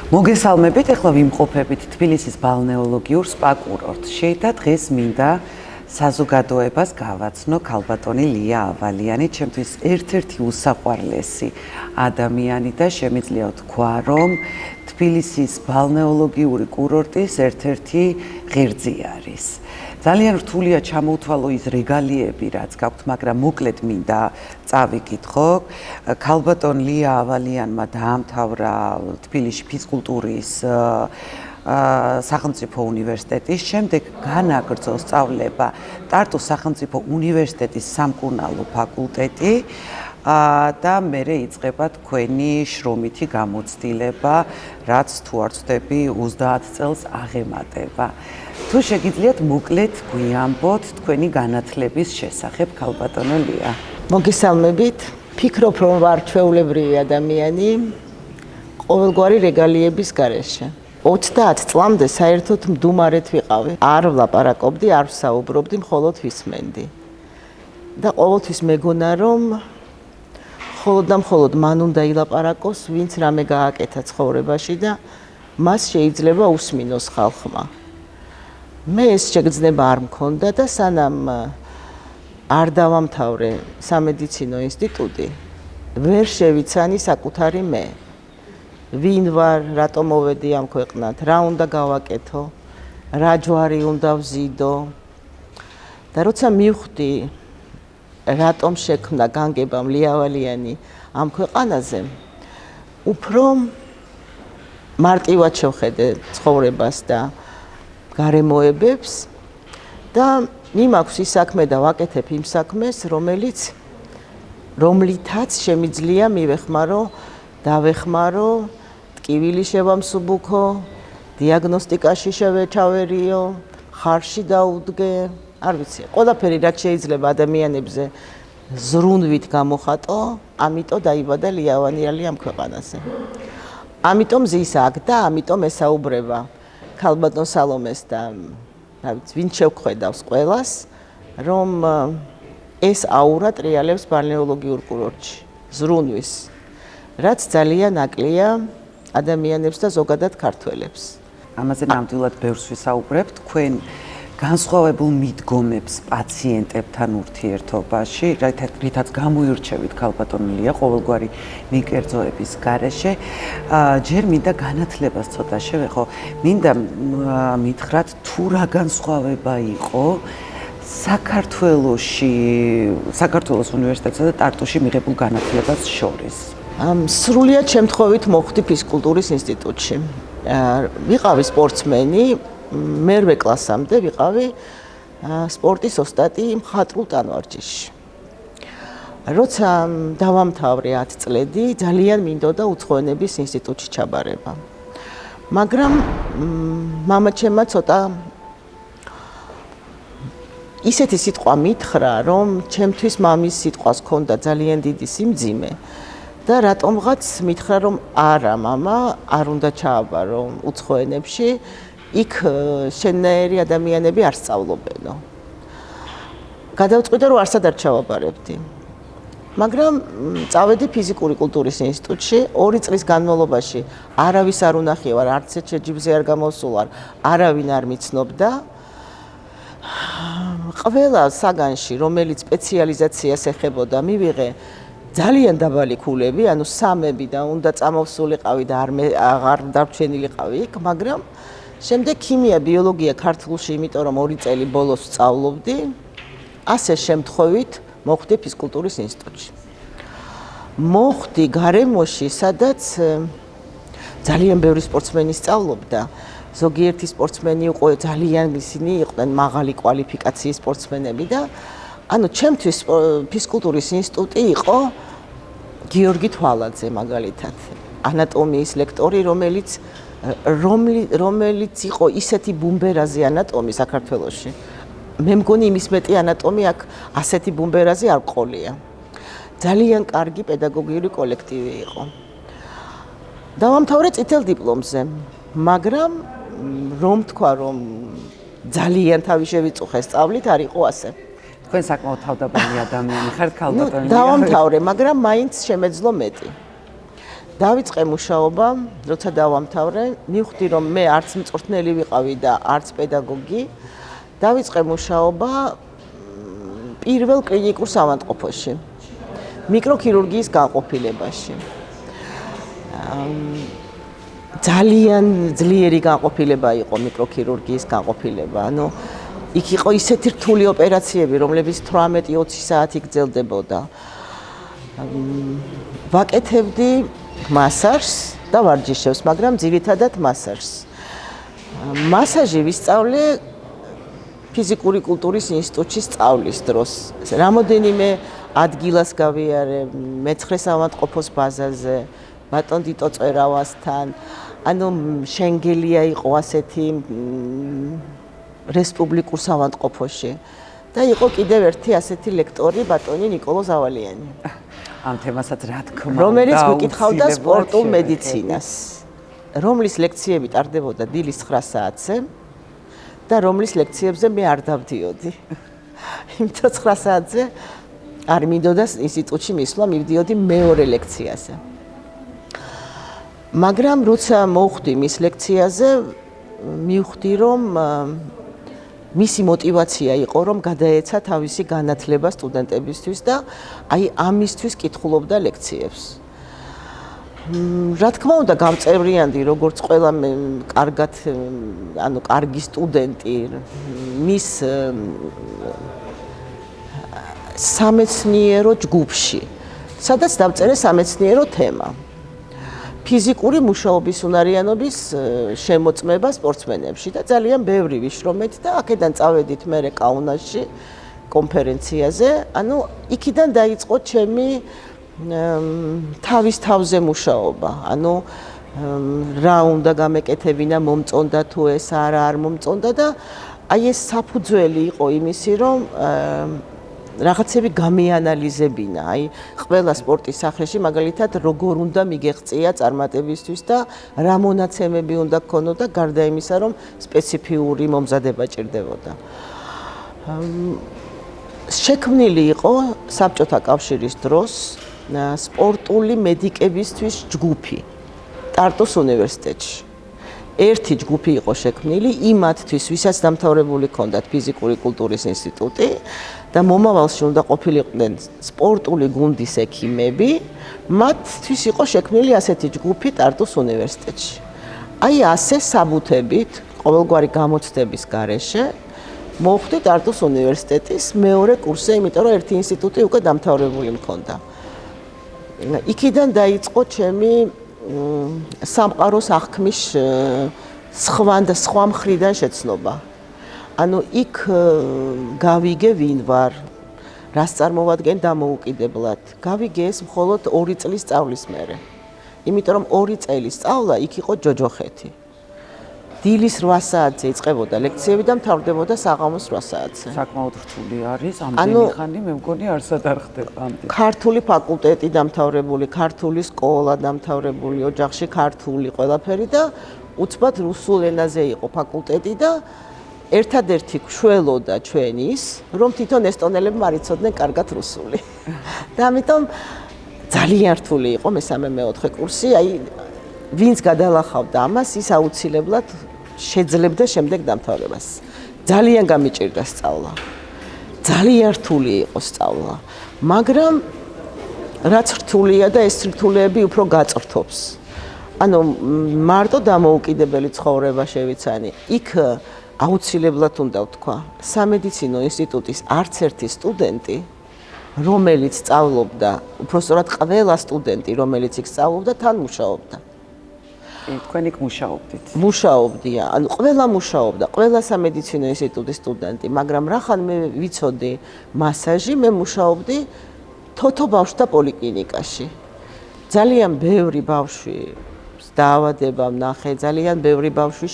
მოგესალმებით, ახლა ვიმყოფებით თბილისის ბალნეოლოგიურ სპა კურორტში და დღეს მინდა საზოგადოებას გავაცნო ქალბატონი ლია ავალიანი, ჩემთვის ერთ-ერთი უსაყვარლესი ადამიანი და შემიძლია ვთქვა, რომ თბილისის ბალნეოლოგიური კურორტის ერთ-ერთი ღერძი არის. ძალიან რთულია ჩამოუთვალო ის რეგალიები, რაც გაქვთ, მაგრამ მოკლედ მინდა წავიკითხო. ქალბატონ ლია ავალიანმა დაამთავრა თბილისში ფიზკულტურის სახელმწიფო უნივერსიტეტის, შემდეგ განაგრძო სწავლება ტარტუს სახელმწიფო უნივერსიტეტის სამკურნალო ფაკულტეტი და მერე იწყება თქვენი შრომითი გამოცდილება, რაც თუ არ ვცდები 30 წელს აღემატება. თუ შეგიძლიათ მოკლედ გვიამბოთ თქვენი განათლების შესახებ, ქალბატონო ლია. მოგესალმებით. ფიქრობ, რომ ვარ ჩვეულებრივი ადამიანი ყოველგვარი რეგალიების გარეშე. 30 წლამდე საერთოდ მდუმარეთ ვიყავი. არ ვლაპარაკობდი, არ ვსაუბრობდი, მხოლოდ ვისმენდი. და ყოველთვის მეგონა, რომ მხოლოდ მან უნდა ილაპარაკოს, ვინც რამე გააკეთა ცხოვრებაში და მას შეიძლება უსმინოს ხალხმა. მე ეს შეგრძნება არ მქონდა და სანამ არ დავამთავრე სამედიცინო ინსტიტუტი, ვერ შევიცანი საკუთარი მე. ვინ ვარ, რატომ მოვედი ამ ქვეყნად, რა უნდა გავაკეთო, რა ჯვარი უნდა ვზიდო. და როცა მივხვდი, რატომ შექმნა განგებამ ლია ავალიანი ამ ქვეყანაზე, უფრო მარტივად შევხედე ცხოვრებას და გარემოებებს და მიმაქვს ის საქმე და ვაკეთებ იმ საქმეს, რომლითაც შემიძლია მივეხმარო, დავეხმარო, ტკივილი შევამსუბუქო, დიაგნოსტიკაში შევეჩავერიო, ხარში დაუდგე, არ ვიცი, ყველაფერი რაც შეიძლება ადამიანებზე ზრუნვით გამოხატო, ამიტომ დაიბადა ლია ავალიანი ამ ქვეყანაზე. ამიტომ ზის აქ და ამიტომ ესაუბრება ქალბატონ სალომეს და ვინ შევხვედავს ყველას, რომ ეს აურა ტრიალებს ბალნეოლოგიურ კურორტში, ზრუნვის, რაც ძალიან აკლია ადამიანებს და ზოგადად ქართველებს. ამაზე ნამდვილად ბევრს ვისაუბრებ, თქვენ განსხვავებულ მიდგომებს პაციენტებთან ურთიერთობაში, რითაც გამოირჩევით ქალბატონი ლია ყოველგვარი მიკერძოების გარეშე. ჯერ მინდა განათლებას ცოტა შევეხო. მინდა მითხრათ, თუ რა განსხვავება იყო საქართველოს უნივერსიტეტსა და ტარტუში მიღებულ განათლებას შორის. სრულიად შემთხვევით მოხვდი ფიზკულტურის ინსტიტუტში. ვიყავი სპორტსმენი, მერვე კლასამდე ვიყავი სპორტის ოსტატი მხატვრულ ტანვარჯიშში. როცა დავამთავრე 10 წლები, ძალიან მინდოდა უცხოენების ინსტიტუტში ჩაბარება. მაგრამ მამაჩემმა ცოტა ისეთი სიტყვა მითხრა, რომ ჩემთვის მამის სიტყვას ჰქონდა ძალიან დიდი სიმძიმე და რატომღაც მითხრა, რომ არა მამა, არ უნდა ჩააბარო უცხოენებში, იქ შენნაირი ადამიანები არ სწავლობენო. გადავწყვიტე, რომ არსად არ ჩავაბარებდი. მაგრამ წავედი ფიზიკური კულტურის ინსტიტუტში, 2 წლის განმავლობაში არავის არ უნახე ვარ, არც ერთ შეჯიბზე არ გამოსულარ, არავინ არ მიცნობდა. ყველა საგანში, რომელიც სპეციალიზაციას ეხებოდა, მივიღე ძალიან დაბალი ქულები, ანუ 3-ები და უნდა წამოვსულიყავი და აღარ დარჩენილიყავი იქ, მაგრამ შემდეგ ქიმია, ბიოლოგია ქართულში, იმიტომ რომ 2 წელი ბოლოს სწავლობდი, ასე შემთხვევით მოხვდი ფიზკულტურის ინსტიტუტში. მოხვდი გარემოში, სადაც ძალიან ბევრი სპორტსმენი სწავლობდა. ზოგიერთი სპორტსმენი იყო ძალიან ისინი იყვნენ მაღალი კვალიფიკაციის სპორტსმენები და ანუ ჩემთვის ფიზკულტურის ინსტიტუტი იყო გიორგი თვალაძე მაგალითად, ანატომიის ლექტორი, რომელიც იყო ისეთი ბუმბერაზი ანატომი საქართველოში. მე მგონი იმის მეტი ანატომი აქ ასეთი ბუმბერაზი არ ყოლია. ძალიან კარგი პედაგოგიური კოლექტივი იყო. დავამთავრე წითელ დიპლომზე, მაგრამ რომ თქვა, რომ ძალიან თავი შევიწუხე სწავლით, არ იყო ასე. თქვენ საკმაოდ თავდაბალი ადამიანი ხართ, ქალბატონი ლია. დავამთავრე, მაგრამ მაინც შემეძლო მეტი. დავიწყე მუშაობა, როცა დავამთავრე, მივხვდი რომ მე არც მწვრთნელი ვიყავი და არც პედაგოგი. დავიწყე მუშაობა პირველ კლინიკურ ავადმყოფოში, მიკროქირურგიის განყოფილებაში. ძალიან ძლიერი განყოფილება იყო მიკროქირურგიის განყოფილება. ანუ იქ იყო ისეთი რთული ოპერაციები, რომლებიც 18-20 საათი გრძელდებოდა. ვაკეთებდი მასაჟს და ვარჯიშებს, მაგრამ ძირითადად მასაჟს. მასაჟი ვისწავლე ფიზიკური კულტურის ინსტიტუტში სწავლის დროს. რამოდენიმე ადგილას გავიარე, მე-9 ავადმყოფოს ბაზაზე, ბატონ დიტო წერავასთან. ანუ შენგელია იყო ასეთი რესპუბლიკურ ავადმყოფოში და იყო კიდევ ერთი ასეთი ლექტორი ბატონი ნიკოლო ზავალიანი. ამ თემასაც რა თქმა უნდა, რომელიც მიკითხავდა სპორტულ მედიცინას, რომლის ლექციები ტარდებოდა დილის 9 საათზე და რომლის ლექციებზე მე არ დავდიოდი. იმიტომ 9 საათზე არ მინდოდა ინსტიტუტში მისვლა, მივდიოდი მეორე ლექციაზე. მაგრამ როცა მოვხვდი მის ლექციაზე, მივხვდი რომ მისი мотиваცია იყო რომ გადაეცა თავისი განათლება სტუდენტებისთვის და აი ამისთვის კითხულობდა ლექციებს. რა თქმა უნდა გავწევრიანდი როგორც ყველა კარგად ანუ კარგი სტუდენტი მის სამეცნიერო ჯგუფში, სადაც დავწერე სამეცნიერო თემა. ფიზიკური მუშაობის უნარიანობის შემოწმება სპორტსმენებში და ძალიან ბევრი ვიშრომეთ და აქედან წავედით მე კაუნასში კონფერენციაზე. ანუ იქიდან დაიწყო ჩემი თავის თავზე მუშაობა. ანუ რა უნდა გამეკეთებინა, მომწონდა თუ ეს არ მომწონდა და აი ეს საფუძველი იყო იმისი, რომ რაღაცები გამეანალიზებინა, აი ყველა სპორტის სახეში მაგალითად როგორ უნდა მიგეღწია წარმატებისთვის და რა მონაცემები უნდა გქონოდა გარდა იმისა, რომ სპეციფიური მომზადება ჭირდებოდა. შექმნილი იყო საბჭოთა კავშირის დროს სპორტული მედიკებისთვის ჯგუფი ტარტუს უნივერსიტეტში. ერთი ჯგუფი იყო შექმნილი იმათთვის, ვისაც დამთავრებული ჰქონდათ ფიზიკური კულტურის ინსტიტუტი და მომავალში უნდა ყოფილიყვნენ სპორტული გუნდის ექიმები, მათთვის იყო შექმნილი ასეთი ჯგუფი ტარტუს უნივერსიტეტში. აი ასე საბუთებით, ყოველგვარი გამოცდების გარეშე მოვხვდი ტარტუს უნივერსიტეტის მეორე კურსზე, იმიტომ რომ ერთი ინსტიტუტი უკვე დამთავრებული მქონდა. იქიდან დაიწყო ჩემი სამყაროს აღქმის სხვა მხრიდან შეცნობა. ანუ იქ გავიგე ვინ ვარ, რას წარმოვადგენ დამოუკიდებლად. გავიგე ეს მხოლოდ 2 წლის სწავლის მერე. იმიტომ რომ 2 წელი სწავლა იქ იყო ჯოჯოხეთი. დილის 8 საათზე იწყებოდა ლექციები და მთავრდებოდა საღამოს 8 საათზე. საკმაოდ რთული არის, ამდენი ხანი მე მგონი არსად არ ხდება ამდენი. ქართული ფაკულტეტი დამთავრებული, ქართული სკოლა დამთავრებული, ოჯახში ქართული ყველაფერი და უცბად რუსულ ენაზე იყო ფაკულტეტი და ერთადერთი შველოდა ჩვენის, რომ თვითონ ესტონელები არ იცოდნენ კარგად რუსული. და ამიტომ ძალიან რთული იყო მე-3-4 კურსი, აი ვინც გადალახავდა ამას, ის აუცილებლად შეძლებდა შემდეგ დამთავრებას. ძალიან გამიჭირდა სწავლა. ძალიან რთული იყო სწავლა, მაგრამ რაც რთულია და ეს რთულეები უფრო გაწრთობს. ანუ მარტო დამოუკიდებელი ცხოვრება შევიცანი. იქ აუცილებლად უნდა ვთქვა, სამედიცინო ინსტიტუტის არც ერთი სტუდენტი, რომელიც სწავლობდა, უпростоრად ყველა სტუდენტი, რომელიც იქ სწავლობდა, თან მუშაობდა. თქვენ იქ მუშაობდით? მუშაობდია, ანუ ყველა მუშაობდა, ყველა სამედიცინო ინსტიტუტის სტუდენტი, მაგრამ რახან მე ვიცოდი მასაჟი, მე მუშაობდი თოთო ბავშვთა პოლიკლინიკაში. ძალიან ბევრი ბავშვი დაავადება ვნახე, ძალიან ბევრი ბავშვი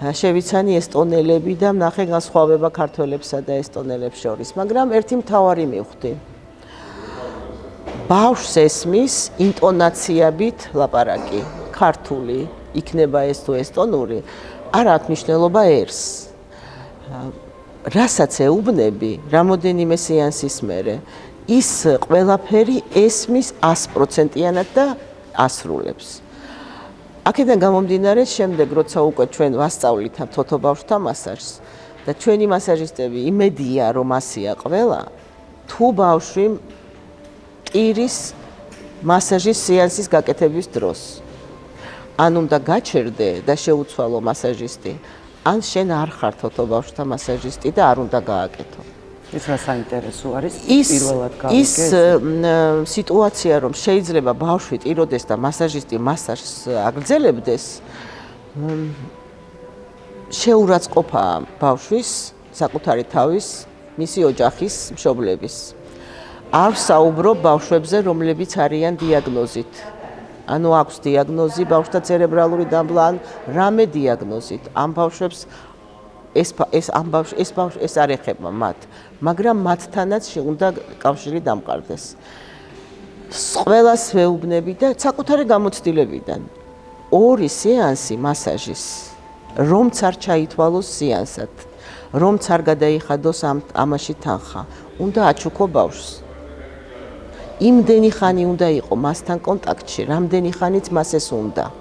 შევიცანი ესტონელები და ვნახე განსხვავება ქართველებსა და ესტონელებს შორის, მაგრამ ერთი მთავარი მივხვდი. ბავშვს ესმის ინტონაციებით ლაპარაკი, ქართული, იქნება ეს თუ ესტონური, არ აქვს მნიშვნელობა ერს. რასაც ეუბნები, რამოდენიმე სეანსის მერე, ის ყველაფერი ესმის 100%-იანად და ასრულებს. აქედან გამომდინარე, შემდეგ როცა უკვე ჩვენ ვასწავლით ამ თოთო ბავშვთა მასაჟს და ჩვენი მასაჟისტები იმედია რომ ასია ყველა, თუ ბავშვი ტირის მასაჟის სეანსის გაკეთების დროს ან უნდა გაჩერდე და შეუცვალო მასაჟისტი, ან შენ არ ხარ თოთო ბავშვთა მასაჟისტი და არ უნდა გააკეთო. ეს რა საინტერესო არის პირველად გავიგე. ის სიტუაცია რომ შეიძლება ბავშვი ტიროდეს და მასაჟისტი მასაჟს აგრძელებდეს, შეურაცხყოფა ბავშვის საკუთარი თავის, მისი ოჯახის მშობლების. არ საუბრობ ბავშვებზე, რომლებიც არიან დიაგნოზით. ანუ აქვს დიაგნოზი ბავშვთა ცერებრალური დამბლა ან რამე დიაგნოზით. ამ ბავშვებს ეს არ ეხება მათ, მაგრამ მათთანაც უნდა კავშირი დამყარდეს. ყველას ვეუბნები და საკუთარი გამოცდილებიდან ორი სეანსი მასაჟის, რომც არ ჩაითვალოს სეანსად, რომც არ გადაიხადოს ამაში თანხა, უნდა აჩუქო ბავშვს. იმდენი ხანი უნდა იყო მასთან კონტაქტში, რამდენი ხანიც მას ეს უნდა.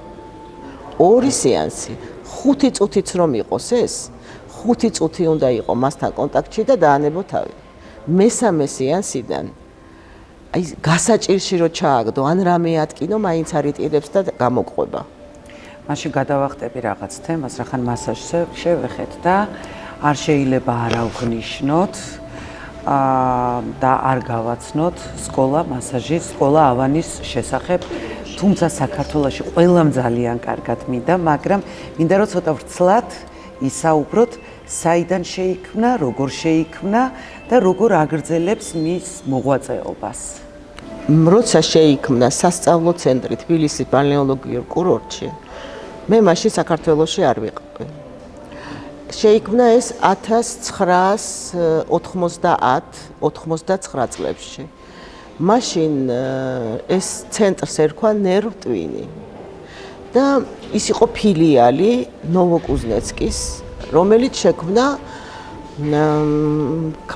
ორი სეანსი, 5 წუთიც რომ იყოს ეს, 5 წუთი უნდა იყო მასთან კონტაქტში და დაანებო თავი. მესამე სეანსიდან აი გასაჭირში რო ჩააგდო, ან რამე ატკინო, მაინც არ იტირებს და გამოგყვება. მაშინ გადავახტები რაღაც თემას, რახან მასაჟზე შევეხეთ და არ შეიძლება არ ავღნიშნოთ და არ გავაცნოთ სკოლა მასაჟის, სკოლა ავანის შესახებ, თუმცა საქართველოში ყველამ ძალიან კარგად მინდა, მაგრამ მინდა რომ ცოტა ვრცლად ისაუბროთ, საიდან შეიქმნა, როგორ შეიქმნა და როგორ აგრძელებს მის მოღვაწეობას. როცა შეიქმნა სასწავლო ცენტრი თბილისის ბალნეოლოგიურ კურორტში, მე მაშინ საქართველოში არ ვიყავი. შეიქმნა ეს 1999 წლებში. მაშინ ეს ცენტრს ერქვა ნერვტვინი და ის იყო ფილიალი ნოვოკუზნეცკის, რომელიც შექმნა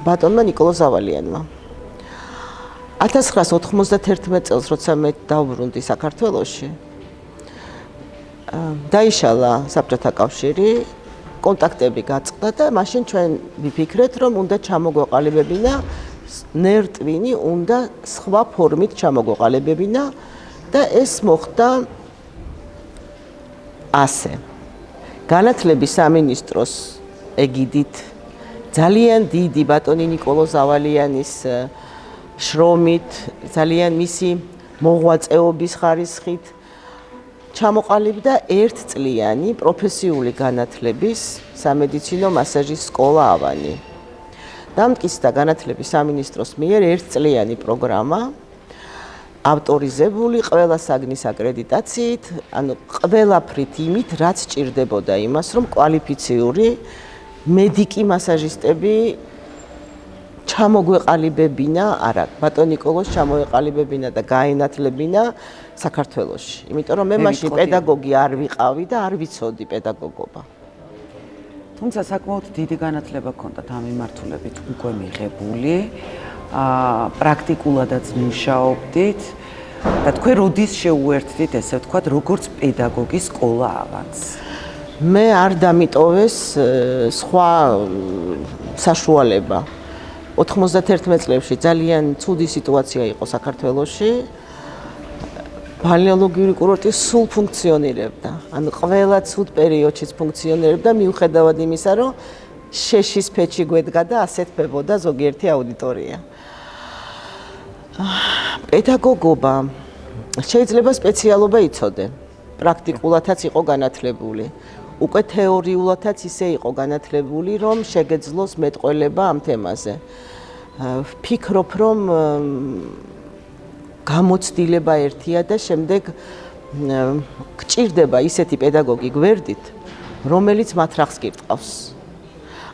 ბატონმა ნიკოლოზ ავალიანმა. 1991 წელს, როცა მე დავბრუნდი საქართველოში, დაიშალა საბჭოთა კავშირი, კონტაქტები გაწყდა და მაშინ ჩვენ ვიფიქრეთ, რომ უნდა ჩამოგვეყალიბებინა ნერვტვინი, უნდა სხვა ფორმით ჩამოგვეყალიბებინა და ეს მოხდა ასე. განათლების სამინისტროს ეგიდით ძალიან დიდი ბატონი ნიკოლოზ ავალიანის შრომით, ძალიან მისი მოღვაწეობის ხარისხით ჩამოყალიბდა ერთწლიანი პროფესიული განათლების სამედიცინო მასაჟის სკოლა ავანი. დამტკიცდა განათლების სამინისტროს მიერ ერთწლიანი პროგრამა, ავტორიზებული ყველა საგნის აკრედიტაციით, ანუ ყველაფრით იმით, რაც სჭირდებოდა იმას, რომ კვალიფიციური მედიკი მასაჟისტები ჩამოგვეყალიბებინა, არა, ბატონ ნიკოლოზ ჩამოეყალიბებინა და გაენათლებინა საქართველოში. იმიტომ რომ მე მაშინ პედაგოგი არ ვიყავი და არ ვიცოდი პედაგოგობა. თუმცა საკმაოდ დიდი განათლება ჰქონდათ ამ მიმართულებით უკვე მიღებული, პრაქტიკულადაც მუშაობდით და თქვენ როდის შეუერთდით, ესე ვთქვათ, როგორც პედაგოგის სკოლა ავანს? მე არ დამიტოვეს სხვა საშუალება. 91 წლებში ძალიან ცუდი სიტუაცია იყო საქართველოში. ბალნეოლოგიური კურორტი სულ ფუნქციონირებდა. ანუ ყველა ცუდ პერიოდშიც ფუნქციონირებდა, მიუხედავად იმისა, რომ შეშის ფეჩი გვედგა და ასეთებოდა ზოგიერთი აუდიტორია. პედაგოგობა შეიძლება სპეციალობა იცოდე. პრაქტიკულადაც იყო განათლებული. უკვე თეორიულადაც ისე იყო განათლებული, რომ შეგეძლოს მეტყველება ამ თემაზე. ვფიქრობ, რომ გამოცდილება ერთია და შემდეგ გჭირდება ისეთი პედაგოგი გვერდით, რომელიც მათ რახს გირტყავს.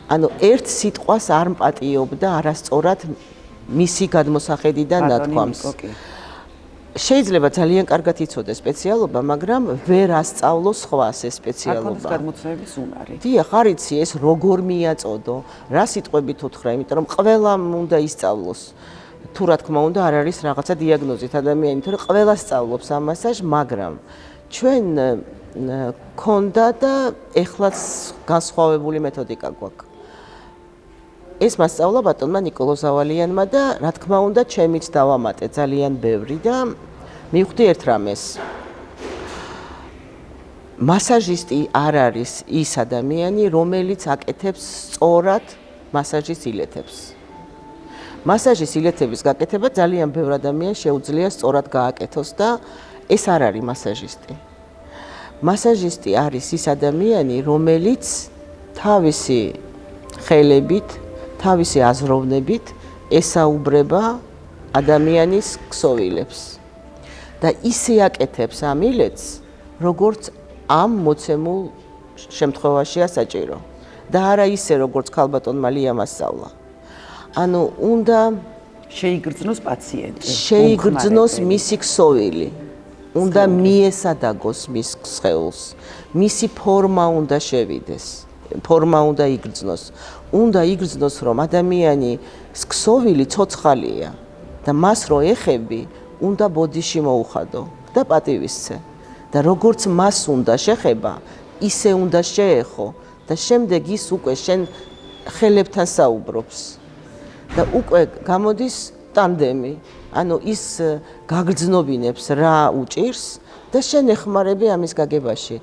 ანუ ერთ სიტყვას არ მპატიობდა არასწორად მისი გადმოსახედიდან ნათქვამს. შეიძლება ძალიან კარგად იცოდეს სპეციალობა, მაგრამ ვერ ასწავლო სხვას ეს სპეციალობა. აქ არის გადმოცემების უნარი. დიახ, არ იცი ეს როგორ მიაწოდო, რა სიტყვებით უთხრა, იმიტომ რომ ყველამ უნდა ისწავლოს. თუ რა თქმა უნდა არ არის რაღაცა დიაგნოზით ადამიანი, თორე ყველა სწავლობს ამ მასაჟს, მაგრამ ჩვენ ქონდა და ეხლაც განსხვავებული მეთოდიკა გვაქვს. ეს მასწავლა ბატონმა ნიკოლო ზავალიანმა და რა თქმა უნდა ჩემიც დავამატე ძალიან ბევრი და მივხვდი ერთ რამეს. მასაჟისტი არ არის ის ადამიანი, რომელიც აკეთებს სწორად მასაჟის ილეთებს. მასაჟის ილეთების გაკეთება ძალიან ბევრ ადამიანს შეუძლია სწორად გააკეთოს და ეს არ არის მასაჟისტი. მასაჟისტი არის ის ადამიანი, რომელიც თავისი ხელებით, თავისი აზროვნებით ესაუბრება ადამიანის ქსოვილებს და ისე აკეთებს ამ ილეთს, როგორც ამ მოცემულ შემთხვევაშია საჭირო და არა ისე, როგორც ქალბატონმა ლიამ ასწავლა. ანუ უნდა შეიგრძნოს პაციენტი, შეიგრძნოს მისი ქსოვილი, უნდა მიესადაგოს მის სხეულს, მისი ფორმა უნდა შევიდეს, ფორმა უნდა იგრძნოს. უნდა იგრძნოს, რომ ადამიანის ქსოვილი ცოცხალია და მას რო ეხები, უნდა ბოდიში მოუხადო და პატივისცე. და როგორც მას უნდა შეხება, ისე უნდა შეეხო და შემდეგ ის უკვე შენ ხელებთან საუბრობს. და უკვე გამოდის ტანდემი, ანუ ის გაგრძნობინებს რა უჭირს და შენ ეხმარები ამის გაგებაში.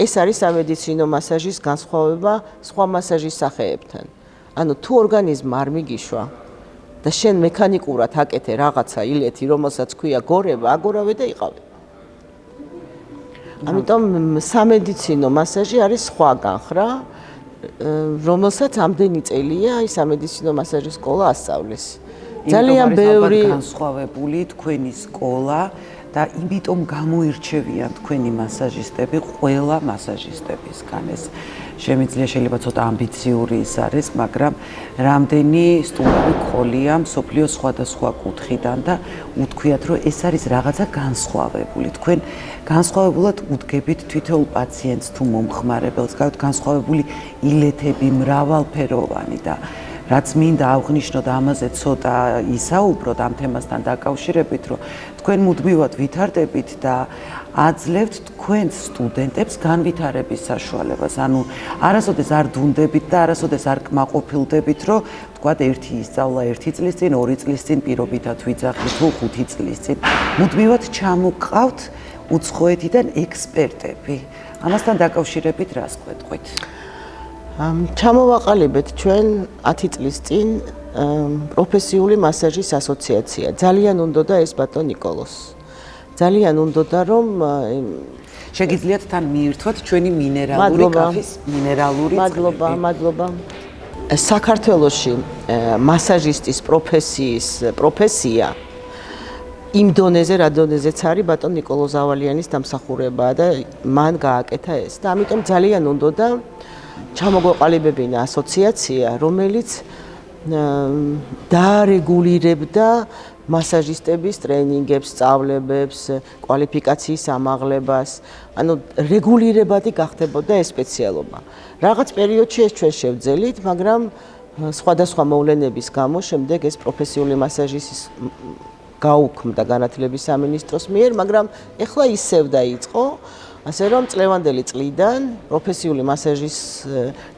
ეს არის სამედიცინო მასაჟის განსხვავება სხვა მასაჟის სახეებთან. ანუ თუ ორგანიზმმა არ მიგიშვა და შენ მექანიკურად აკეთე რაღაცა ილეთი, რომელსაც ქვია გორება, აგორავე და იყავე. ამიტომ სამედიცინო მასაჟი არის სხვა განხრა, რომელსაც ამდენი წელია ის სამედიცინო მასაჟის სკოლა ასწავლის. ძალიან ბევრი განსხვავებული თქვენი სკოლა და იმიტომ გამოირჩევიან თქვენი მასაჟისტები ყველა მასაჟისტებისგან. ეს შემიძლია შეიძლება ცოტა ამბიციური ის არის, მაგრამ რამდენი სტუმარი ყოლია მსოფლიოს სხვადასხვა კუთხიდან და უთქვიათ, რომ ეს არის რაღაცა განსხვავებული. თქვენ განსხვავებულად უდგებით თითოეულ პაციენტს თუ მომხმარებელს, გაქვთ განსხვავებული ილეთები, მრავალფეროვანი და რაც მინდა აღვნიშნოთ ამაზე ცოტა ისაუბროთ ამ თემასთან დაკავშირებით, რომ თქვენ მუდმივად ვითარდებით და აძლევთ თქვენ სტუდენტებს განვითარების საშუალებას. ანუ არასოდეს არ დუნდებით და არასოდეს არ კმაყოფილდებით, რომ თქვათ ერთი ისწავლა 1 წლის წინ, 2 წლის წინ პირობითად ვიძახით თუ 5 წლის წინ. მუდმივად ჩამოყავთ უცხოეთიდან ექსპერტები. ამასთან დაკავშირებით რას გვეტყვით? ჩამოვაყალიბეთ ჩვენ 10 წლის წინ პროფესიული მასაჟის ასოციაცია. ძალიან უნდოდა ეს ბატონ ნიკოლოს. ძალიან უნდოდა რომ შეგიძლიათ თან მიირთვათ ჩვენი მინერალური კაფის მინერალური მადლობა, მადლობა. საქართველოში მასაჟისტის პროფესია იმ დონეზე, რა დონეზეც არის ბატონ ნიკოლო ზავალიანის დამსახურებაა და მან გააკეთა ეს. და ამიტომ ძალიან უნდოდა ჩამოგვეყალიბებინა ასოციაცია, რომელიც დაარეგულირებდა მასაჟისტების ტრენინგებს, სწავლებებს, კვალიფიკაციის ამაღლებას, ანუ რეგულირებადი გახდებოდა ეს სპეციალობა. რაღაც პერიოდში ეს ჩვენ შევძელით, მაგრამ სხვადასხვა მოვლენების გამო შემდეგ ეს პროფესიული მასაჟის გაუქმდა განათლების სამინისტროს მიერ, მაგრამ ეხლა ისევ დაიწყო. ასე რომ წლევანდელი წლიდან პროფესიული მასაჟის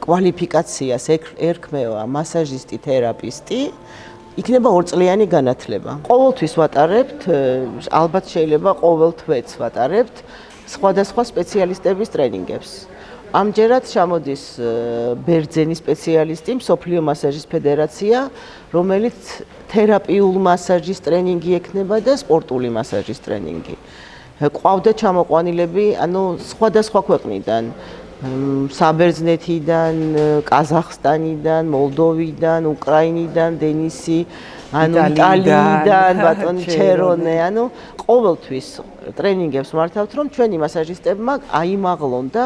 კვალიფიკაციას ერქმევა მასაჟისტი თერაპისტი, იქნება 2 წლიანი განათლება. ყოველთვის ვატარებთ, ალბათ შეიძლება ყოველ თვეც ვატარებთ სხვადასხვა სპეციალისტების ტრენინგებს. ამჯერად ჩამოდის ბერძენი სპეციალისტი, მსოფლიო მასაჟის ფედერაცია, რომელიც თერაპიულ მასაჟის ტრენინგი ექნება და სპორტული მასაჟის ტრენინგი. ყავდა ჩამოყვანილები, ანუ სხვადასხვა ქვეყნიდან, საბერძნეთიდან, ყაზახსტანიდან, მოლდოვიდან, უკრაინიდან, დენისი, ანუ იტალიიდან, ბატონი ჩერონე, ანუ ყოველთვის ტრენინგებს მართავთ, რომ ჩვენი მასაჟისტებმა აიმაღლონ და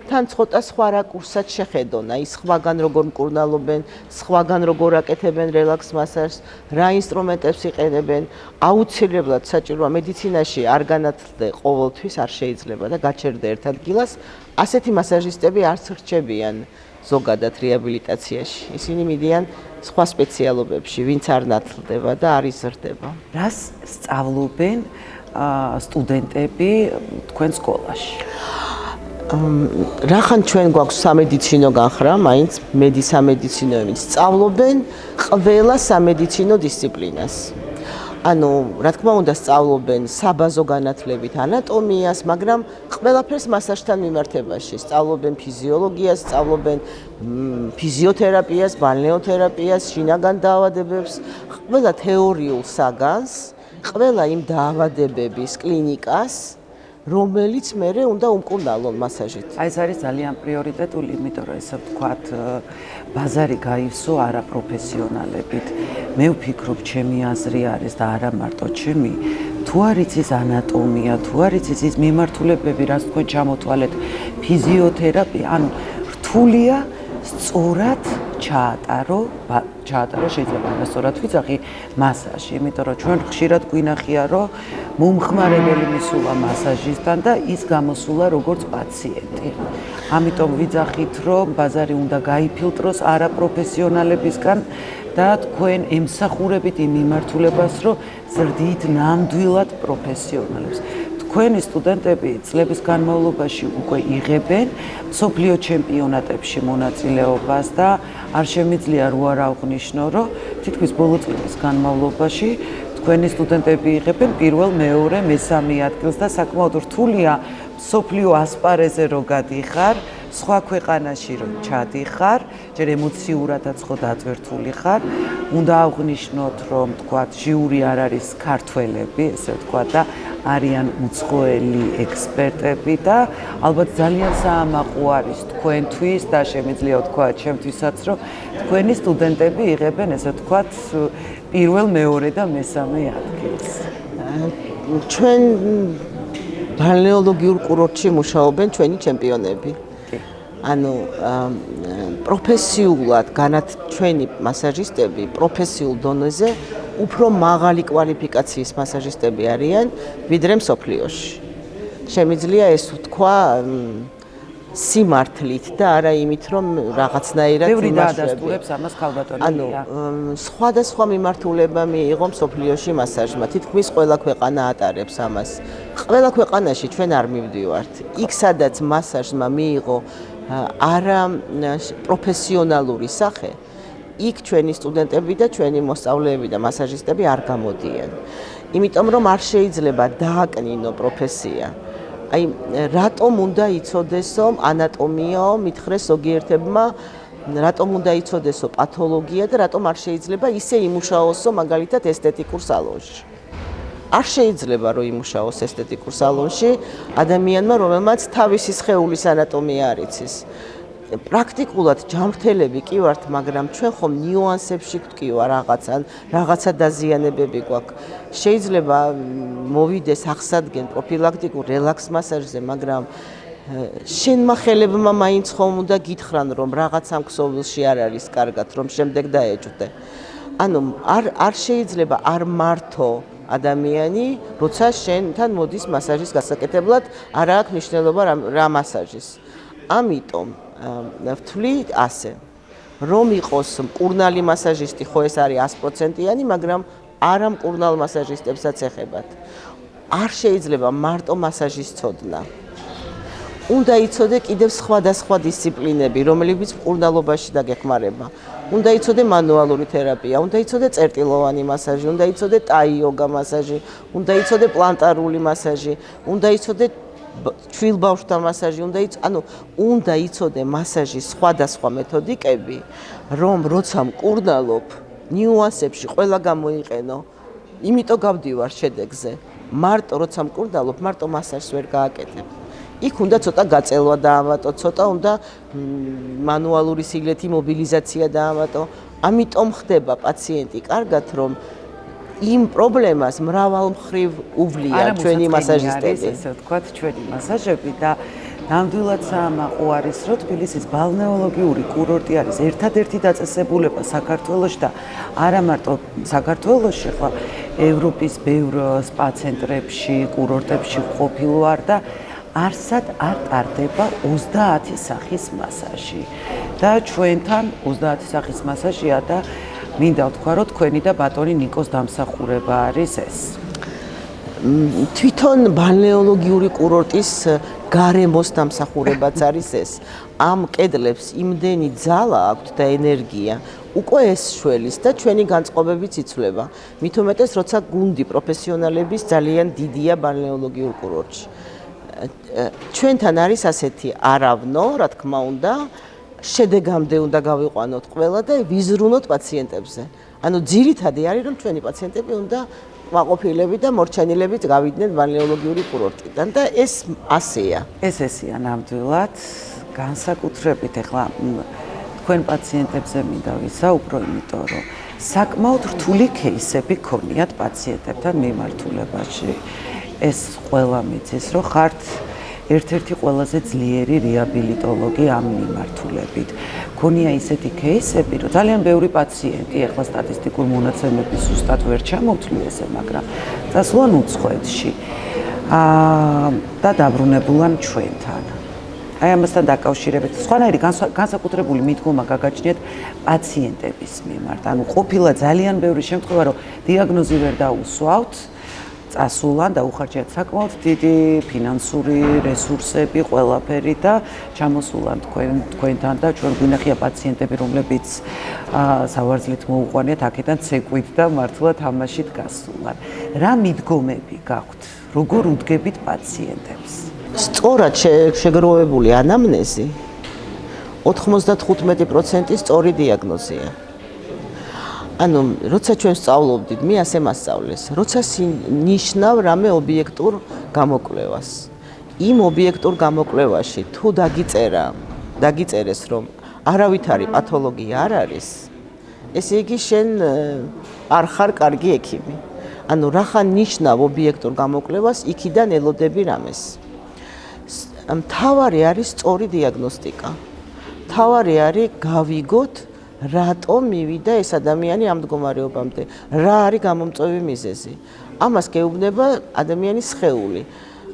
თან ცოტა სხვა რაკურსად შეხედონ, აი სხვაგან როგორ მკურნალობენ, სხვაგან როგორ აკეთებენ რელაქს მასაჟს, რა ინსტრუმენტებს იყენებენ. აუცილებლად საჭიროა მედიცინაში არ განათლდე ყოველთვის არ შეიძლება და გაჩერდე ერთ ადგილას. ასეთი მასაჟისტები არც რჩებიან ზოგადად რეაბილიტაციაში. ისინი მიდიან სხვა სპეციალობებში, ვინც არ ნათლდება და არ იზრდება. რას სწავლობენ სტუდენტები თქვენ სკოლაში? რახან ჩვენ გვაქვს სამედიცინო განხრა, მაინც მედისამედიცინო იმით სწავლობენ ყველა სამედიცინო დისციპლინას. ანუ რა თქმა უნდა სწავლობენ საბაზო განათლებით ანატომიას, მაგრამ ყველაფერს მასაჟთან მიმართებაში. სწავლობენ ფიზიოლოგიას, სწავლობენ ფიზიოთერაპიას, ბალნეოთერაპიას, შინაგან დაავადებებს, ყველა თეორიულ საგანს, ყველა იმ დაავადებების კლინიკას, რომელიც მერე უნდა უმკურნალონ მასაჟით. აი ეს არის ძალიან პრიორიტეტული, იმიტომ რომ ესე ვთქვათ, ბაზარი გაივსო არაპროფესიონალებით. მე ვფიქრობ, ჩემი აზრი არის და არა მარტო ჩემი, თუ არ იცის ანატომია, თუ არ იცის ის მიმართულებები, რაც თქვენ ჩამოთვალეთ, ფიზიოთერაპია, ანუ რთულია სწორად ჩაატარო შეიძლება არასწორად ვიძახი მასაჟი, იმიტომ რომ ჩვენ ხშირად გვინახია, რომ მომხმარებელი მისულა მასაჟისთან და ის გამოსულა როგორც პაციენტი. ამიტომ ვიძახით, რომ ბაზარი უნდა გაიფილტროს არაპროფესიონალებისგან და თქვენ ემსახურებით იმ მიმართულებას, რომ ზრდით ნამდვილად პროფესიონალებს. თქვენი სტუდენტები წლების განმავლობაში უკვე იღებენ მსოფლიო ჩემპიონატებში მონაწილეობას და არ შემიძლია რო არ აღვნიშნო, რომ თითქმის ბოლო წლების განმავლობაში თქვენი სტუდენტები იღებენ პირველ, მეორე, მესამე ადგილს და საკმაოდ რთულია მსოფლიო ასპარეზზე რო გადიხარ, სხვა ქვეყანაში რო ჩადიხარ, ჯერ ემოციურადაც ხო დატვირთული ხარ. უნდა აღვნიშნოთ, რომ თქვათ, ჟიური არ არის ქართველები, ესე ვთქვათ და არიან უცხოელი ექსპერტები და ალბათ ძალიან საამაყო არის თქვენთვის და შემიძლია ვთქვათ ჩემთვისაც, რომ თქვენი სტუდენტები იღებენ, ესე ვთქვათ, პირველ, მეორე და მესამე ადგილს. ჩვენ ბალნეოლოგიურ კურორტში მუშაობენ ჩვენი ჩემპიონები. ანუ პროფესიულად ჩვენი მასაჟისტები პროფესიულ დონეზე უფრო მაღალი კვალიფიკაციის მასაჟისტები არიან ვიდრე მსოფლიოში. შემიძლია ეს ვთქვა სიმართლით და არა იმით, რომ რაღაცნაირად ბევრი დაადასტურებს ამას ქალბატონი ლია. ანუ სხვადასხვა მიმართულება მიიღო მსოფლიოში მასაჟმა. თითქმის ყველა ქვეყანა ატარებს ამას. ყველა ქვეყანაში ჩვენ არ მივდივართ. იქ სადაც მასაჟმა მიიღო არა პროფესიონალური სახე, იქ ჩვენი სტუდენტები და ჩვენი მოსწავლეები და მასაჟისტები არ გამოდიან. იმიტომ რომ არ შეიძლება დააკნინო პროფესია. აი, რატომ უნდა იცოდესო ანატომია, მითხრეს ზოგიერთებმა, რატომ უნდა იცოდესო პათოლოგია და რატომ არ შეიძლება ისე იმუშაოსო მაგალითად ესთეტიკურ სალონში. არ შეიძლება რომ იმუშაოს ესთეტიკურ სალონში ადამიანმა, რომელმაც თავისი სხეულის ანატომია არ იცის. პრაქტიკულად ჯანმრთელები კი ვართ, მაგრამ ჩვენ ხომ ნიუანსებში გვტკივა რაღაცა დაზიანებები გვაქვს. შეიძლება მოვიდეს ახსადგენ პროფილაქტიკურ რელაქს მასაჟზე, მაგრამ შენმა ხელებმა მაინც ხომ უნდა გითხრან, რომ რაღაცა ქსოვილში არ არის კარგად, რომ შემდეგ დაეჭვდე. ანუ არ შეიძლება არ მართო ადამიანი, როცა შენთან მოდის მასაჟის გასაკეთებლად, არ აქვს მნიშვნელობა რა მასაჟის. ამიტომ ვთვლი ასე, რომ იყოს მკურნალი მასაჟისტი, ხო ეს არის 100%-იანი, მაგრამ არა მკურნალ მასაჟისტებსაც ეხებათ. არ შეიძლება მარტო მასაჟის ცოდნა. უნდა იცოდე კიდევ სხვადასხვა დისციპლინები, რომლებიც მკურნალობაში დაგეხმარება. უნდა იცოდე მანუალური თერაპია, უნდა იცოდე წერტილოვანი მასაჟი, უნდა იცოდე ტაი იოგა მასაჟი, უნდა იცოდე პლანტარული მასაჟი, უნდა იცოდე ჩვილბავშვთა მასაჟი, უნდა იცოდე მასაჟის სხვადასხვა მეთოდიკები, რომ როცა მკურნალობ, ნიუანსებში ყველა გამოიყენო. იმიტომ გავდივარ შედეგზე. მარტო როცა მკურნალობ, მარტო მასაჟს ვერ გააკეთებ. იქ უნდა ცოტა გაწელვა დაამატო, ცოტა უნდა მანუალური სილეთი, მობილიზაცია დაამატო. ამიტომ ხდება პაციენტი კარგად, რომ იმ პრობლემას მრავალმხრივ უვლია ჩვენი მასაჟისტები. ესე ვთქვათ, ჩვენი მასაჟები და ნამდვილად საამაყო არის, რომ თბილისის ბალნეოლოგიური კურორტი არის ერთადერთი დაწესებულება საქართველოში და არა მარტო საქართველოში, ხო, ევროპის ბევრ სპა ცენტრებში, კურორტებში ყოფილ ვარ და არსად არ ტარდება 30 სახის მასაჟი. და ჩვენთან 30 სახის მასაჟია და მინდა ვთქვა, რომ თქვენი და ბატონი ნიკოს დამსახურება არის ეს. თვითონ ბალნეოლოგიური კურორტის გარემოს დამსახურებაც არის ეს. ამ კედლებს იმდენი ძალა აქვთ და ენერგია, უკვე ეს შველის და ჩვენი განწყობებიც იცვლება. მით უმეტეს, როცა გუნდი პროფესიონალების ძალიან დიდია ბალნეოლოგიურ კურორტში. ჩვენთან არის ასეთი არავნო, რა თქმა უნდა, შედეგამდე უნდა გავიყვანოთ ყველა და ვიზრუნოთ პაციენტებზე. ანუ ძირითადი არის, რომ ჩვენი პაციენტები უნდა კმაყოფილები და მორჩენილებით გავიდნენ ბალნეოლოგიური კურორტიდან და ეს ასეა. ესეა ნამდვილად, განსაკუთრებით ახლა თქვენ პაციენტებზე მინდა ვისაუბრო, იმიტომ რომ საკმაოდ რთული кейსები ქონიათ პაციენტებთან მიმართულებაში. ეს ყველა მიცის, რომ ხართ ერთ-ერთი ყველაზე ძლიერი რეაბილიტოლოგი ამ მიმართულებით. ქონია ისეთი кейსები, რომ ძალიან ბევრი პაციენტი ახლა სტატისტიკურ მონაცემების ზუსტად ვერ ჩამოვთვლი ესე, მაგრამ წასვლან უცხოეთში და დაბრუნებულან ჩვენთან. აი ამასთან დაკავშირებით სხვანაირი განსაკუთრებული მიდგომა გაგაჩნიათ პაციენტების მიმართ. ანუ ყოფილა ძალიან ბევრი შემთხვევა, რომ დიაგნოზი ვერ დაუსვავთ, წასულან და უხარჯიათ საკმაოდ დიდი ფინანსური რესურსები, ყველაფერი და ჩამოსულან თქვენთან და ჩვენ გვინახია პაციენტები, რომლებიც სავარძლით მოუყვანიათ აქედან ცეკვით და მართლა თამაშით გასულან. რა მიდგომები გაქვთ? როგორ უდგებით პაციენტებს? სწორად შეგროვებული ანამნეზი 95% სწორი დიაგნოზია. ანუ როცა ჩვენ სწავლობდით, მე ასე მასწავლეს, როცა ნიშნავ რამე ობიექტურ გამოკვლევას. იმ ობიექტურ გამოკვლევაში თუ დაგიწერეს, რომ არავითარი პათოლოგია არ არის, ესე იგი შენ არ ხარ კარგი ექიმი. ანუ რახან ნიშნავ ობიექტურ გამოკვლევას, იქიდან ელოდები რამეს. მთავარი არის სწორი დიაგნოსტიკა. მთავარი არის გავიგოთ რატომ მივიდა ეს ადამიანი ამ მდგომარეობამდე, რა არის გამომწვევი მიზეზი. ამას გეუბნება ადამიანის სხეული.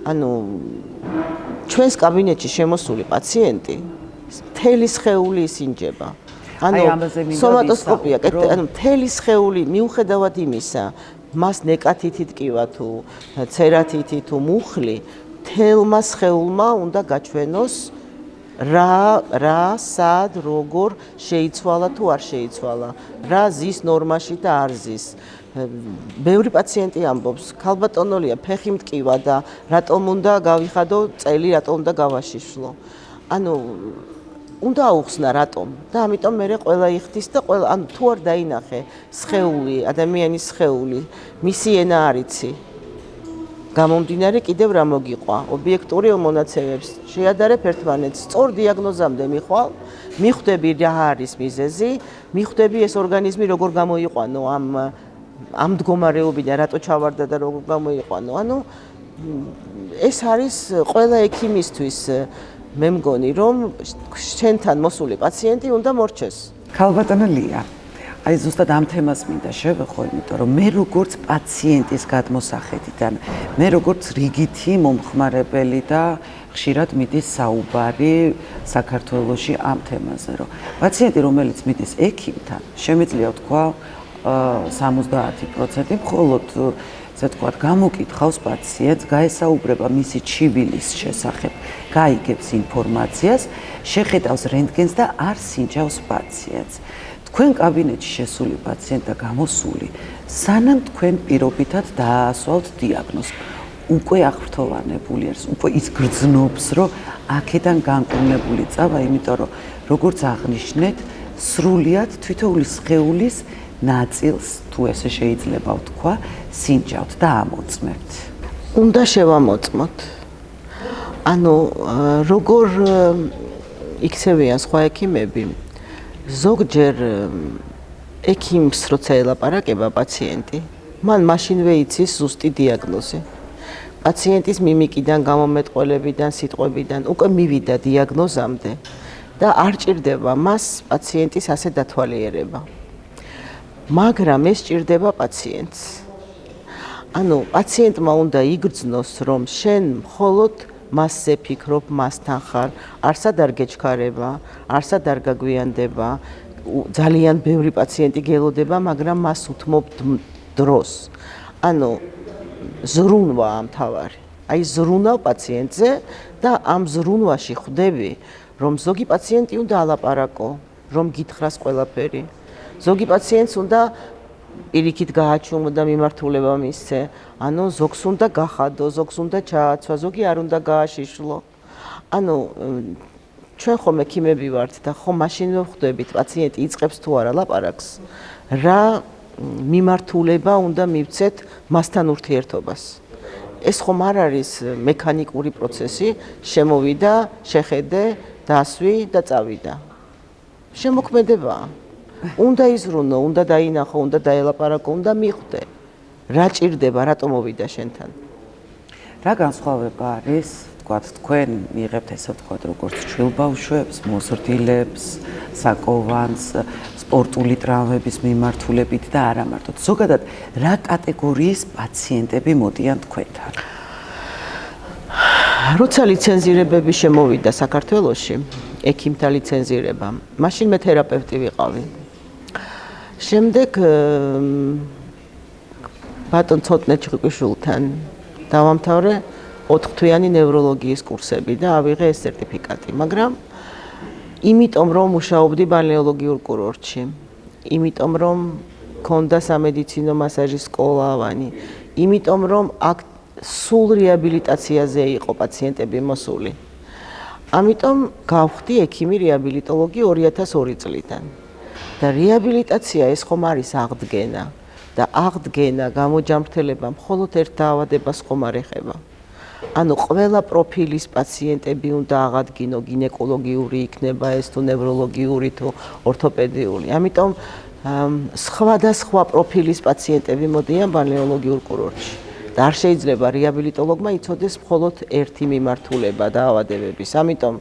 ანუ ჩვენს კაბინეტში შემოსული პაციენტი მთელი სხეული ისინჯება. ანუ სომატოსკოპია, ანუ მთელი სხეული მიუხედავად იმისა, მას ნეკათითი ტკივა თუ ცერათითი თუ მუხლი, მთელმა სხეულმა უნდა გაჩვენოს რა, სად, როგორ შეიცვალა თუ არ შეიცვალა, რა ზის ნორმაში და არ ზის. ბევრი პაციენტი ამბობს, ქალბატონოლია, ფეხი მტკივა და რატომ უნდა გავიხადო წელი, რატომ უნდა გავაშიშვლო. ანუ უნდა აუხსნა რატომ და ამიტომ მე ყველა იხდის და ყველა, ანუ თუ არ დაინახე სხეული, ადამიანის სხეული, მისი ენა არ იცი. გამომდინარე კიდევ რა მოგიყვა, ობიექტური მონაცემებს შეადარებ ერთმანეთს, სწორ დიაგნოზამდე მიხვალ, მიხვდები რა არის მიზეზი, მიხვდები ეს ორგანიზმი როგორ გამოიყვანო ამ მდგომარეობიდან, რატო ჩავარდა და როგორ გამოიყვანო. ანუ ეს არის ყველა ექიმისთვის მე მგონი, რომ შენთან მოსული პაციენტი უნდა მორჩეს. ქალბატონო ლია, აი ზუსტად ამ თემას მინდა შევეხო, იმიტომ რომ მე როგორც პაციენტის გადმოსახედიდან, მე როგორც რიგითი მომხმარებელი და ხშირად მიდის საუბარი საქართველოში ამ თემაზე, რომ პაციენტი, რომელიც მიდის ექიმთან, შემიძლია ვთქვა 70% მხოლოდ ესე ვთქვათ, გამოკითხავს პაციენტს, გაესაუბრება მისი ჩივილის შესახებ, გაიგებს ინფორმაციას, შეხედავს რენტგენს და არ სინჯავს პაციენტს. თქვენ კაბინეტში შესული პაციენტი და გამოსული, სანამ თქვენ პირობითად დაასვავთ დიაგნოზს, უკვე აღფრთოვანებული არის, უკვე ის გრძნობს, რომ აქედან განკურნებული წავა, იმიტომ რომ როგორც აღნიშნეთ, სრულიად თითოეული სხეულის ნაწილს, თუ ესე შეიძლება ვთქვა, სინჯავთ და ამოწმებთ. უნდა შევამოწმოთ. ანუ როგორ იქცევიან სხვა ექიმები, ზოგჯერ ექიმს როცა ელაპარაკება პაციენტი, მან მაშინვე იცის ზუსტი დიაგნოზი. პაციენტის მიმიკიდან, გამომეტყველებიდან, სიტყვებიდან უკვე მივიდა დიაგნოზამდე და არ ჭირდება მას პაციენტის ასე დათვალიერება. მაგრამ ეს ჭირდება პაციენტს. ანუ პაციენტმა უნდა იგრძნოს, რომ შენ მხოლოდ მასზე ფიქრობ, მასთან ხარ, არსად არ გეჩქარება, არსად არ გაგვიანდება. ძალიან ბევრი პაციენტი გელოდება, მაგრამ მას უთმობ დროს. ანუ ზრუნვა ამთავარი. აი ზრუნავ პაციენტზე და ამ ზრუნვაში ხვდები, რომ ზოგი პაციენტი უნდა ალაპარაკო, რომ გითხრას ყველაფერი. ზოგი პაციენტს უნდა პირიქით გააჩუმო და მიმართულება მისცე. ანუ ზოგს უნდა გახადო, ზოგს უნდა ჩააცვა, ზოგი არ უნდა გააშიშლო. ანუ ჩვენ ხომ ექიმები ვართ და ხომ მაშინვე ხვდებით პაციენტი იწყებს თუ არა ლაპარაკს, რა მიმართულება უნდა მივცეთ მასთან ურთიერთობას. ეს ხომ არ არის მექანიკური პროცესი, შემოვიდა, შეხედე, დასვი და წავიდა. შემოქმედებაა. უნდა იზრუნო, უნდა დაინახო, უნდა დაელაპარაკო, უნდა მიხვდე. რა ჭირდება, რატომ მოვიდა შენთან? რა განსხვავება არის, თქვათ, თქვენ მიიღებთ ესე ვთქვათ, როგორც ჩვილბავშვებს, მოზრდილებს, საკოვანს, სპორტული ტრავმების მიმართულებით და არა მარტო. ზოგადად, რა კატეგორიის პაციენტები მოდიან თქვენთან? როცა ლიცენზირებები შემოვიდა საქართველოში, ექიმთა ლიცენზირება, მაშინ მე თერაპევტი ვიყავი. შემდეგ ბატონ ცოტნე ჩხიკვიშვილთან დავამთავრე 4-თვიანი ნევროლოგიის კურსები და ავიღე ეს სერტიფიკატი, მაგრამ იმიტომ რომ მუშაობდი ბალნეოლოგიურ კურორტში, იმიტომ რომ მქონდა სამედიცინო მასაჟის სკოლა ავანი, იმიტომ რომ აქ სულ რეაბილიტაციაზე იყო პაციენტები მოსული. ამიტომ გავხდი ექიმი რეაბილიტოლოგი 2002 წლიდან. და რეაბილიტაცია ეს ხომ არის აღდგენა და აღდგენა გამოჯამრთელება მხოლოდ ერთ დაავადებას ხომ არ ეხება. ანუ ყველა პროფილის პაციენტები უნდა აღადგინო, გინეკოლოგიური იქნება ეს თუ ნევროლოგიური თუ ორთოპედიული. ამიტომ სხვადასხვა პროფილის პაციენტები მოდიან ბალნეოლოგიურ კურორტში. და არ შეიძლება რეაბილიტოლოგმა იცოდეს მხოლოდ ერთი მიმართულება დაავადებების. ამიტომ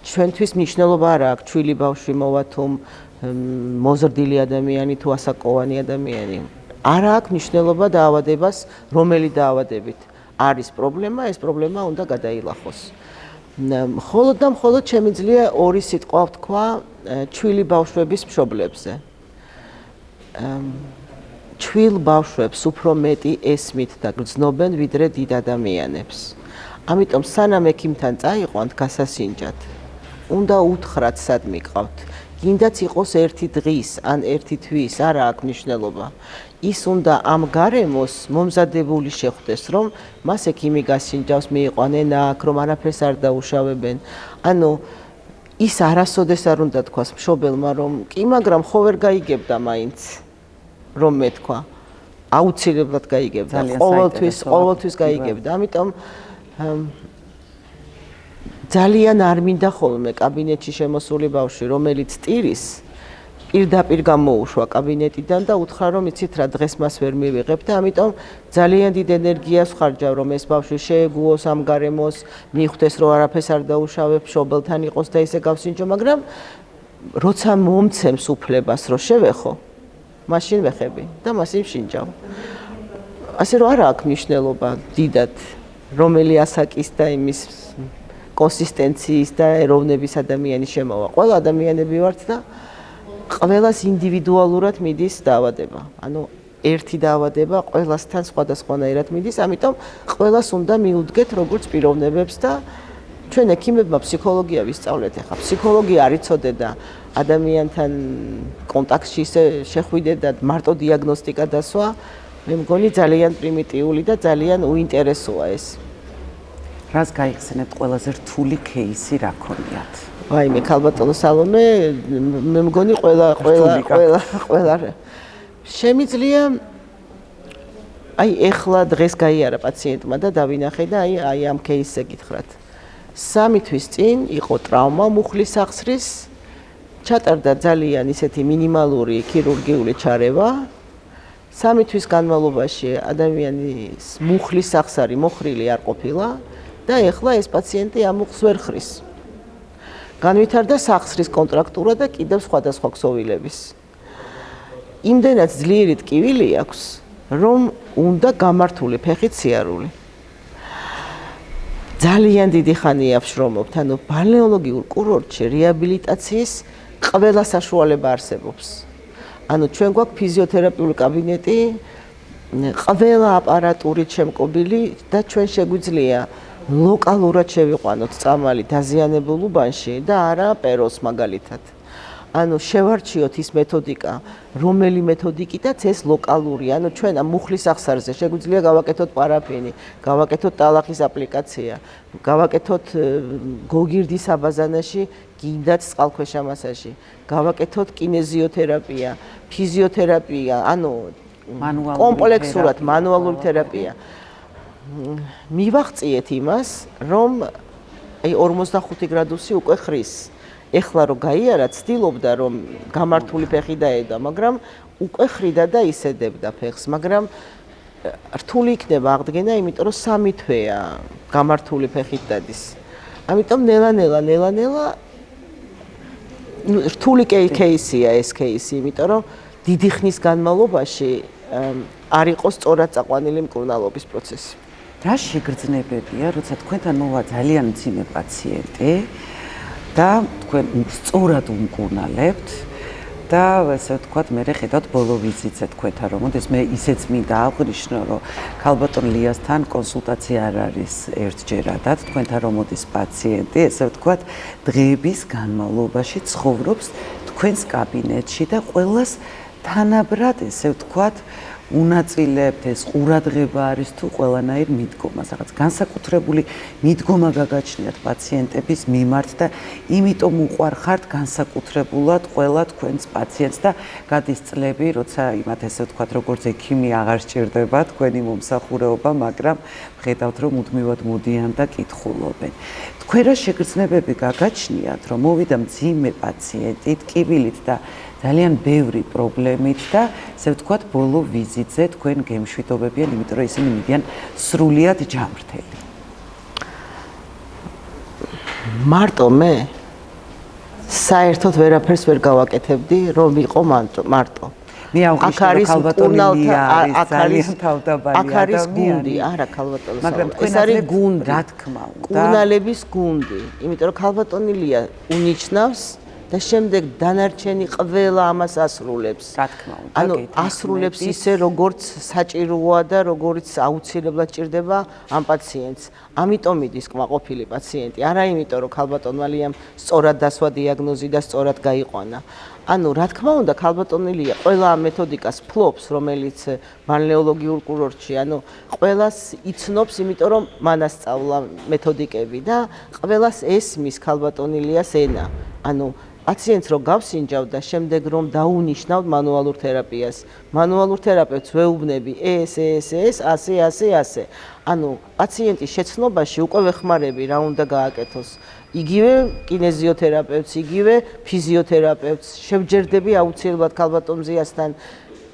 ჩვენთვის მნიშვნელობა არ აქვს ჩვილი ბავშვი მოვა თუ მოზრდილი ადამიანი თუ ასაკოვანი ადამიანი. არ აქვს მნიშვნელობა დაავადებას, რომელი დაავადებით არის პრობლემა, ეს პრობლემა უნდა გადაილახოს. მხოლოდ და მხოლოდ შემიძლია ორი სიტყვა ვთქვა ჩვილი ბავშვების მშობლებზე. ჩვილ ბავშვებს უფრო მეტი ესმით და გრძნობენ ვიდრე დიდ ადამიანებს. ამიტომ სანამ ექიმთან წაიყვანთ გასასინჯად, უნდა უთხრათ სად მიყავთ. გინდაც იყოს ერთი დღის ან ერთი თვის, არა აქვს მნიშვნელობა. ის უნდა ამ გარემოს მომზადებული შეხვდეს, რომ მას ექიმი გასინჯავს, მიიყვანენ აქ, რომ არაფერს არ დაუშავებენ. ანუ ის არასოდეს არ უნდა თქვას მშობელმა, რომ კი, მაგრამ ხო ვერ გაიგებდა მაინც. რომ მეთქვა, აუცილებლად გაიგებდა, ყოველთვის გაიგებდა. ამიტომ ძალიან არ მინდა ხოლმე კაბინეტში შემოსული ბავშვი, რომელიც ტირის, პირდაპირ გამოუშვა კაბინეტიდან და უთხრა, რომ იცით რა, დღეს მას ვერ მივიღებ და ამიტომ ძალიან დიდ ენერგიას ვხარჯავ, რომ ეს ბავშვი შეეგუოს ამ გარემოს, მიხვდეს, რომ არაფერს არ დაუშავებ, მშობელთან იყოს და ისე გავსინჯო, მაგრამ როცა მომცემს უფლებას, რომ შევეხო, მაშინ ვეხები და მასიმ შინჯავ. ასე რომ არ აქვს მნიშვნელობა დიდად რომელი ასაკის და იმის კონსისტენციის და ეროვნების ადამიანი შემოვა. ყველა ადამიანები ვართ და ყველას ინდივიდუალურად მიდის დაავადება. ანუ ერთი დაავადება ყველასთან სხვადასხვანაირად მიდის, ამიტომ ყველას უნდა მიუდგეთ როგორც პიროვნებებს და ჩვენ ექიმებმა ფსიქოლოგია ვისწავლეთ. ახლა ფსიქოლოგია არ იცოდე და ადამიანთან კონტაქტში ისე შეხვიდე და მარტო დიაგნოსტიკა დასვა, მე მგონი ძალიან პრიმიტიული და ძალიან უინტერესოა ეს. რას გაიხსენებთ ყველაზე რთული кейსი რა ქონიათ? ვაიმე, ქალბატონო სალომე, მე მგონი ყველა შემიძლია აი ეხლა დღეს გაიარა პაციენტმა და დავინახე და აი ამ кейსზე გითხრათ. 3 თვის წინ იყო ტრავმა მუხლის სახსრის, ჩატარდა ძალიან ისეთი მინიმალური ქირურგიული ჩარევა 3 თვის განმავლობაში ადამიანის მუხლის სახსარი მოხრილი არ ყოფილა და ეხლა ეს პაციენტი ამ მუხლს ვერ ხრის. განვითარდა სახსრის კონტრაქტურა და კიდევ სხვადასხვა ქსოვილების. იმდენად ძლიერი ტკივილი აქვს, რომ უნდა გამართული ფეხით სიარული. ძალიან დიდი ხანია ვშრომობთ, ანუ ბალნეოლოგიურ კურორტში რეაბილიტაციის ყველა საშუალება არსებობს. ანუ ჩვენ გვაქვს ფიზიოთერაპიული კაბინეტი, ყველა აპარატურით შემკობილი და ჩვენ შეგვიძლია ლოკალურად შევიყვანოთ წამალი დაზიანებულ უბანში და არა პეროს მაგალითად. ანუ შევარჩიოთ ის მეთოდიკა, რომელი მეთოდიკითაც ეს ლოკალური, ანუ ჩვენ ამ მუხლის სახსარზე შეგვიძლია გავაკეთოთ პარაფინი, გავაკეთოთ ტალახის აპლიკაცია, გავაკეთოთ გოგირდის აბაზანაში, გინდათ წყალქვეშა მასაჟი, გავაკეთოთ კინეზიოთერაპია, ფიზიოთერაპია, ანუ კომპლექსურად მანუალური თერაპია. მივაღწიეთ იმას, რომ აი 45 გრადუსი უკვე ხრის. ეხლა რო გაიარა, ცდილობდა რომ გამართული ფეხი დაედო, მაგრამ უკვე ხრიდა და ისედებდა ფეხს, მაგრამ რთული იქნება აღდგენა, იმიტომ რომ 3 თვეა გამართული ფეხით დადის. ამიტომ ნელა-ნელა რთული кейსია ეს кейსი, იმიტომ რომ დიდი ხნის განმავლობაში არ იყო სწორად წაყვანილი მკურნალობის პროცესი. რა შეგრძნებებია, როცა თქვენთან მოვა ძალიან მძიმე პაციენტი და თქვენ სწორად უმკურნალებთ და ესე ვთქვათ, მე ხედავთ ბოლო ვიზიტზე თქვენთან, რომ მოდეს მე ისეც მინდა აღვნიშნო, რომ ქალბატონ ლიასთან კონსულტაცია არ არის ერთჯერადად, თქვენთან რომ მოდის პაციენტი, ესე ვთქვათ, დღეების განმავლობაში ცხოვრობს თქვენს კაბინეტში და ყველას თანაბრად, ესე ვთქვათ, უნაწილებთ, ეს ყურადღება არის თუ ყველანაირ მიდგომას, რაღაც განსაკუთრებული მიდგომა გაგაჩნიათ პაციენტების მიმართ და იმიტომ უყვარხართ განსაკუთრებულად ყველა თქვენს პაციენტს და გადის წლები, როცა იმათ ესე ვთქვათ, როგორც ექიმი აღარ სჭირდება თქვენი მომსახურება, მაგრამ ხედავთ, რომ მუდმივად მოდიან და კითხულობენ. თქვენ რა შეგრძნებები გაგაჩნიათ, რომ მოვიდა მძიმე პაციენტი ტკივილით და ძალიან ბევრი პრობლემით და ესე ვთქვათ, ბოლო ვიზიტზე თქვენ გემშვიდობებიან, იმიტომ რომ ისინი მიდიან სრულიად ჯანმრთელი. მარტო მე საერთოდ ვერაფერს ვერ გავაკეთებდი, რომ იყო მარტო. მე აღნიშნე ქალბატონი არის ძალიან თავდაბალი ადამიანი. აქ არის გუნდი, არა ქალბატონი. მაგრამ ეს არის გუნდი, რა თქმა უნდა. კურნალების გუნდი, იმიტომ რომ ქალბატონი ლია უნიშნავს და შემდეგ დანარჩენი ყველა ამას ასრულებს. რა თქმა უნდა, ანუ ასრულებს ისე, როგორც საჭიროა და როგორც აუცილებლად ჭირდება ამ პაციენტს. ამიტომ მიდის კმაყოფილი პაციენტი, არა იმიტომ, რომ ქალბატონმა ლიამ სწორად დასვა დიაგნოზი და სწორად გაიყვანა. ანუ რა თქმა უნდა, ქალბატონი ლია ყველა ამ მეთოდიკას ფლობს, რომელიც ბალნეოლოგიურ კურორტში, ანუ ყველას იცნობს, იმიტომ რომ მან ასწავლა მეთოდიკები და ყველას ესმის ქალბატონი lias ენა. ანუ პაციენტს რო გავსინჯავ და შემდეგ რომ დაუნიშნავ მანუალურ თერაპიას. მანუალურ თერაპევტს ვეუბნები ეს, ასე. ანუ პაციენტის შეცნობაში უკვე ვეხმარები რა უნდა გააკეთოს. იგივე კინეზიოთერაპევტს, იგივე ფიზიოთერაპევტს შევჯერდები აუცილებლად ქალბატონ ზიასთან.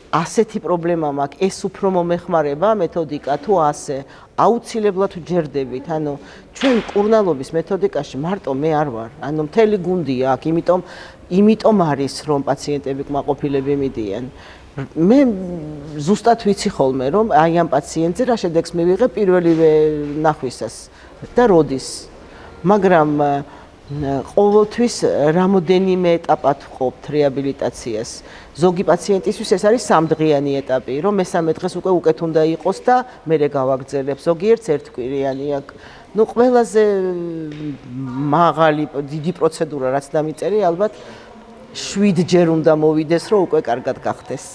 ასეთი პრობლემა მაქვს, ეს უფრო მომეხმარება მეთოდიკა თუ ასე. აუცილებლად ვჯერდებით, ანუ ჩვენ კურნალობის მეთოდიკაში მარტო მე არ ვარ, ანუ მთელი გუნდია აქ, იმიტომ არის რომ პაციენტები კმაყოფილები მიდიან. მე ზუსტად ვიცი ხოლმე რომ აი ამ პაციენტზე რა შედეგს მივიღე პირველივე ნახვისას და როდის. მაგრამ ყოველთვის რამოდენიმე ეტაპად ვყოფთ რეაბილიტაციას. ზოგი პაციენტისთვის ეს არის 3 დღიანი ეტაპი, რომ მესამე დღეს უკვე უკეთ უნდა იყოს და მერე გავაგრძელებ. ზოგიერთს ერთკვირიანი აქვს. ნუ ყველაზე მაღალი დიდი პროცედურა რაც დამიწერი, ალბათ 7 ჯერ უნდა მოვიდეს, რომ უკვე კარგად გახდეს.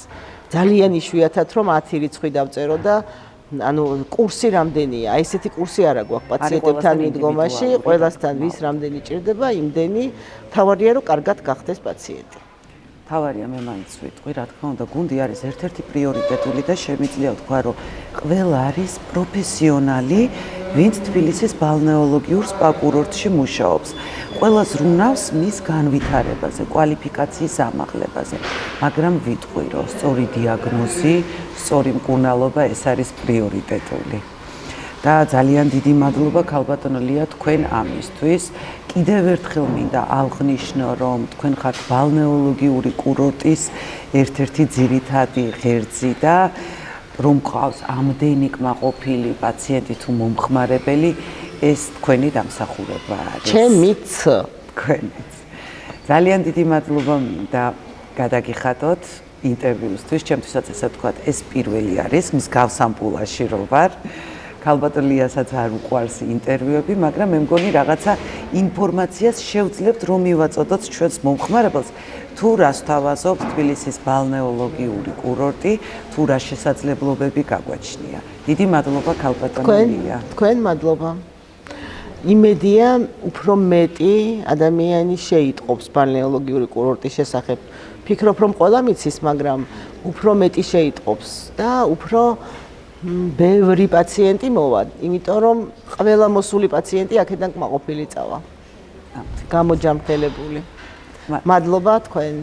ძალიან იშვიათად რომ 10 რიცხვი დავწერო და ანუ კურსი რამდენია? აი ესეთი კურსი არა გვაქვს პაციენტებთან მიდგომაში, ყველასთან ვის რამდენი ჭირდება, იმდენი. თავარია რომ კარგად გახდეს პაციენტი. თავარია მე მაინც ვიტყვი, რა თქმა უნდა, გუნდი არის ერთ-ერთი პრიორიტეტული და შემიძლია ვთქვა, რომ ყველა არის პროფესიონალი ვინც თბილისის ბალნეოლოგიურ სპა კურორტში მუშაობს. ყველა ზრუნავს მის განვითარებაზე, კვალიფიკაციის ამაღლებაზე, მაგრამ ვიტყვი, რომ სწორი დიაგნოზი, სწორი მკურნალობა ეს არის პრიორიტეტული. და ძალიან დიდი მადლობა ქალბატონო ლია თქვენ ამისთვის. კიდევ ერთხელ მინდა აღნიშნო, რომ თქვენ ხართ ბალნეოლოგიური კურორტის ერთ-ერთი ძირითადი ღერძი და რომ ყავს ამდენი კმაყოფილი პაციენტი თუ მომხმარებელი, ეს თქვენი დამსახურება არის. ჩემიც. თქვენიც. ძალიან დიდი მადლობა მინდა გადაგიხადოთ ინტერვიუსთვის, ჩემთვისაც ესე ვთქვათ, ეს პირველი არის მსგავს ამპულაში რო ვარ. ქალბატონ ლიასაც არ უყვარს ინტერვიუები, მაგრამ მე მგონი რაღაცა ინფორმაციას შევძლებთ რომ მივაწოდოთ ჩვენს მომხმარებელს, თუ რას თავაზობთ თბილისის ბალნეოლოგიური კურორტი, თუ რა შესაძლებლობები გაგვაჩნია. დიდი მადლობა ქალბატონ ლია. თქვენ მადლობა. იმედია, უფრო მეტი ადამიანი შეიტყობს ბალნეოლოგიური კურორტის შესახებ. ფიქრობ, რომ ყველა მიცის, მაგრამ უფრო მეტი შეიტყობს და უფრო ბევრი პაციენტი მოვა, იმიტომ რომ ყველა მოსული პაციენტი აქედან კმაყოფილი წავა. გამოჯამრთელებული. მადლობა თქვენ.